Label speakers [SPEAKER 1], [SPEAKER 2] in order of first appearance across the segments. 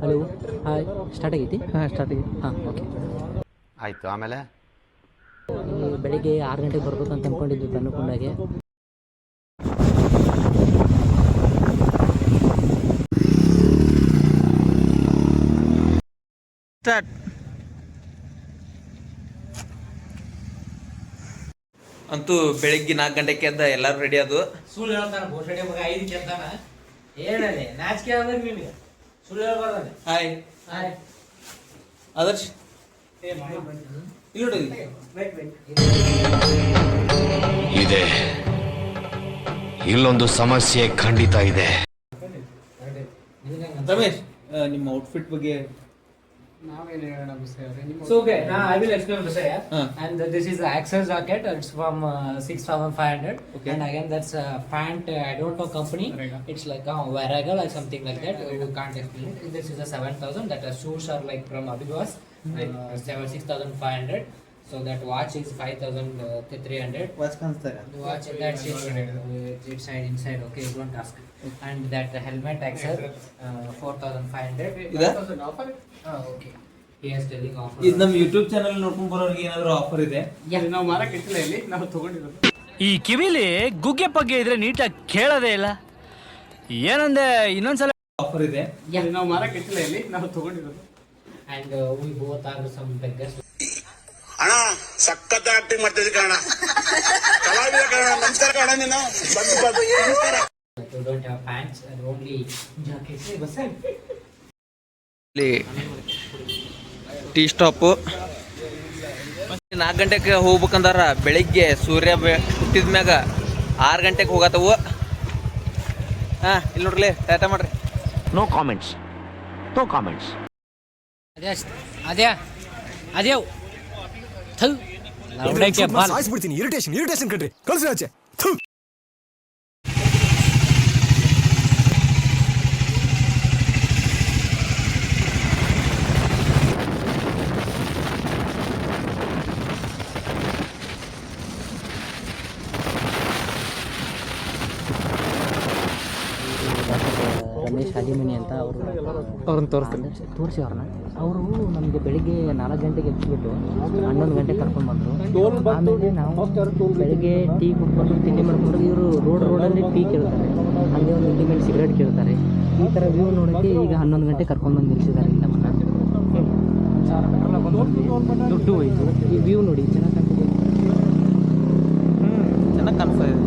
[SPEAKER 1] Hello hi start ಆಗೈತಿ
[SPEAKER 2] start ಆಗೈತಿ.
[SPEAKER 1] Okay.
[SPEAKER 3] ಆಯಿತು. ಆಮೇಲೆ
[SPEAKER 1] ಬೆಳಿಗ್ಗೆ 6 ಗಂಟೆಗೆ ಬರ್ಬೇಕು ಅಂತ ಅಂದ್ಕೊಂಡಿದ್ವಿ ಪೆನ್ನುಕೊಂಡಾಗೆ.
[SPEAKER 2] ಸ್ಟಾರ್ಟ್. ಅಂತೂ ಬೆಳಿಗ್ಗೆ 4 ಗಂಟೆಗೆ ಎದ್ದ ಎಲ್ಲರೂ ರೆಡಿ ಅದು.
[SPEAKER 4] ಸುಳ್ಳು ಹೇಳ್ತಾನೆ ಬೋಸಡಿ ಮಗ 5 ಕೆತ್ತಾನ ಹೇಳಲಿ ನಾಚಿಕೆ ಆದ್ರೆ ನಿನಗೆ ಸುಳ್ಳು ಹೇಳ್ಬಾರ್ದಾನೆ.
[SPEAKER 2] ಹಾಯ್
[SPEAKER 4] ಹಾಯ್
[SPEAKER 2] ಆದರ್ಶ್ ಇಲ್ಲಿ
[SPEAKER 5] ಇದೆ, ಇಲ್ಲೊಂದು ಸಮಸ್ಯೆ ಖಂಡಿತ ಇದೆ.
[SPEAKER 2] ರಮೇಶ್, ನಿಮ್ಮ ಔಟ್ಫಿಟ್ ಬಗ್ಗೆ
[SPEAKER 4] So okay, now I will explain this here. And this is the Axel jacket. It's from 6,500.
[SPEAKER 2] Okay.
[SPEAKER 4] And again, that's a pant. I don't know company. It's like Varagal or something like that. You can't explain it. This is a 7,000. That shoes are like from Abhivas, 6,500. So that watch is 5,300.
[SPEAKER 2] Watch ಕಾಣಿಸ್ತಾರೆ.
[SPEAKER 4] The watch that's inside. Okay, you don't ask. And that helmet Axel 4,500.
[SPEAKER 2] ಇದಾ?
[SPEAKER 4] Okay. He is telling offer.
[SPEAKER 2] ಇದು ನಮ್ಮ YouTube channel ನೋಡ್ಕೊಂಡು ಬರೋರಿಗೆ ಏನಾದರೂ offer ಇದೆ?
[SPEAKER 4] ನಾವು ಮಾರಕ್ಕೆ ಇಟ್ಟಿಲ್ಲ ಇಲ್ಲಿ, ನಾವು ತಗೊಂಡಿರೋದು.
[SPEAKER 6] ಈ ಕಿವಿಲಿ ಗುಗ್ಗೆ ಪಗ್ಗೆ ಇದ್ರೆ ನೀಟಾಗಿ ಕೇಳೋದೇ ಇಲ್ಲ. ಏನಂದೆ ಇನ್ನೊಂದ್ಸಲ
[SPEAKER 2] ಆಫರ್ ಇದೆ?
[SPEAKER 4] ನಾವು ಮಾರಕ್ಕೆ ಇಟ್ಟಿಲ್ಲ ಇಲ್ಲಿ, ನಾವು ತಗೊಂಡಿರೋದು. And we both are some beggars.
[SPEAKER 7] ಅಣ್ಣ ಸಖತ್ ಆಕ್ಟಿಂಗ್ ಮಾಡ್ತಿದ್ದೆ ಕಣ, ಕಲಾವಿದ ಕಣ. ನಮಸ್ಕಾರ ಕಣ, ನೀನು ನಮಸ್ಕಾರ.
[SPEAKER 4] You don't have pants and only jackets. Bas
[SPEAKER 2] ಇಲ್ಲಿ ಟೀ ಸ್ಟಾಪು. 4 ಗಂಟೆಗೆ ಹೋಗ್ಬೇಕಂದಾರ. ಬೆಳಿಗ್ಗೆ ಸೂರ್ಯ ಹುಟ್ಟಿದ ಮ್ಯಾಗ 6 ಗಂಟೆಗೆ ಹೋಗತ್ತವು. ಇಲ್ಲಿ ನೋಡ್ರಿ, ಟಾಟಾ ಮಾಡ್ರಿ.
[SPEAKER 5] No comments, no comments.
[SPEAKER 4] ಅದೇವ್
[SPEAKER 8] ಸಾಯಿಸ್ಬಿಡ್ತೀನಿ. ಇರಿಟೇಷನ್ ಕಣ್ರಿ, ಕಳ್ಸಿ ಆಚೆ.
[SPEAKER 1] ರಮೇಶ್ ಹಾಲಿಮನಿ ಅಂತ
[SPEAKER 2] ಅವ್ರನ್ನ ತೋರಿಸ್ತೀನಿ.
[SPEAKER 1] ತೋರಿಸಿ ಅವ್ರನ್ನ. ಅವರು ನಮಗೆ ಬೆಳಿಗ್ಗೆ 4 ಗಂಟೆಗೆ ಎಬ್ಬಿಸ್ಬಿಟ್ಟು 11 ಗಂಟೆಗೆ ಕರ್ಕೊಂಡು ಬಂದರು. ಆಮೇಲೆ ನಾವು ಬೆಳಿಗ್ಗೆ ಟೀ ಕುಡ್ಕೊಂಡು ತಿಂಡಿ ಮಾಡ್ಕೊಂಡು ಇವರು ರೋಡಲ್ಲಿ ಟೀ ಕೇಳ್ತಾರೆ, ಹಾಗೆ ಒಂದು ಇಂಟಿಮೇಟ್ ಸಿಗರೇಟ್ ಕೇಳ್ತಾರೆ. ಈ ಥರ ವ್ಯೂ ನೋಡೋಕ್ಕೆ ಈಗ 11 ಗಂಟೆ ಕರ್ಕೊಂಡು ಬಂದು ನಿಲ್ಲಿಸಿದ್ದಾರೆ ಇಲ್ಲಿ ನಮ್ಮನ್ನು. ದುಡ್ಡು ಹೋಯ್ತು. ಈ ವ್ಯೂ ನೋಡಿ ಚೆನ್ನಾಗಿ ಕಾಣ್ತಿದೆ.
[SPEAKER 2] ಚೆನ್ನಾಗಿ ಕಾಣಿಸ್ತಾ ಇದೆ.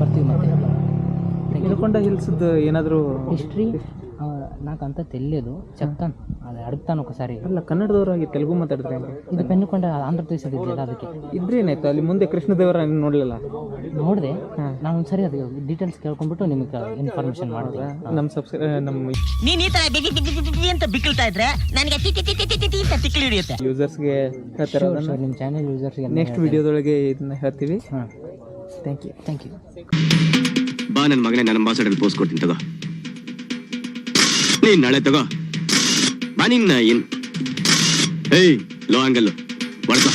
[SPEAKER 1] ಬರ್ತೀವಿ ಮತ್ತೆ.
[SPEAKER 2] ತಿಳ್ಕೊಂಡ ಹಿಲ್ಸ್ದು ಏನಾದರೂ
[SPEAKER 1] ಹಿಸ್ಟ್ರಿ ನಾಕಂತ ತೆಲ್ಯದು ಚಕ್ಕನ್ ಅದು ಅಡ್ತಾನ ఒకసారి.
[SPEAKER 2] ಅಲ್ಲ, ಕನ್ನಡದವರಾಗಿ ತೆಲುಗು ಮಾತಾಡಿದ್ರೆ
[SPEAKER 1] ಇದು ಪೆನ್ನುಕೊಂಡ ಆಂಧ್ರ ಪ್ರದೇಶದ ಇದೆಯಲ್ಲ, ಅದಕ್ಕೆ
[SPEAKER 2] ಇದ್ರೇನಾಯ್ತು ಅಲ್ಲಿ ಮುಂದೆ ಕೃಷ್ಣದೇವರ ನೋಡಲಿಲ್ಲ.
[SPEAKER 1] ನೋಡಿದೆ ನಾನು ಒಂದ್ಸರಿ ಅದು ಡೀಟೇಲ್ಸ್ ಕೇಳ್ಕೊಂಡ್ಬಿಟ್ಟು ನಿಮಗೆ ಇನ್ಫಾರ್ಮೇಶನ್ ಮಾಡಿದೆ.
[SPEAKER 2] ನಮ್ಮ
[SPEAKER 9] ನೀನ್ ಈ ತರ ಅಂತ ಬಿಕ್ಕಳ್ತಾ ಇದ್ರೆ ನನಗೆ ತಿಕ್ಕಲಿ ಹಿಡಿಯುತ್ತೆ.
[SPEAKER 2] ಯೂಸರ್ಸ್ಗೆ ಹೇಳ್ತಾರೆ.
[SPEAKER 1] ನಿಮ್ಮ ಚಾನೆಲ್ ಯೂಸರ್ಸ್ಗೆ
[SPEAKER 2] ನೆಕ್ಸ್ಟ್ ವಿಡಿಯೋದೊಳಗೆ ಇದನ್ನ ಹೇಳ್ತೀವಿ. Thank you.
[SPEAKER 5] ಬಾ ನನ್ನ ಮಗನೇ, ನನ್ನ ಅಂಬಾಸಡರ್ ಪೋಸ್ಟ್ ಕೊಡ್ತೀನಿ, ತಗೋ. ನೀನ್ ನಾಳೆ ತಗೋ ಬಾ. ನಿನ್ನ ಏನ್ ಲೋ ಹಂಗಲ್ಲು ಹೊಡ್ಕೊ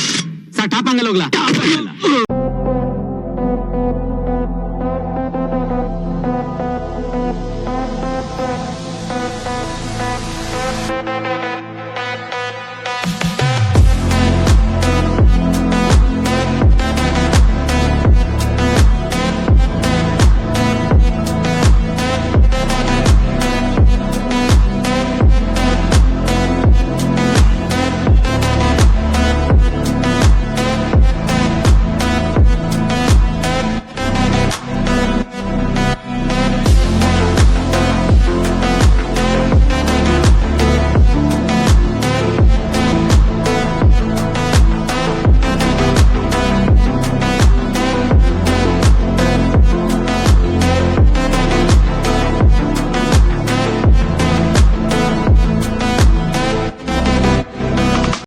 [SPEAKER 5] ಸರ್, ಟಾಪ್ ಹಂಗಲ್ ಹೋಗ್ಲಾ.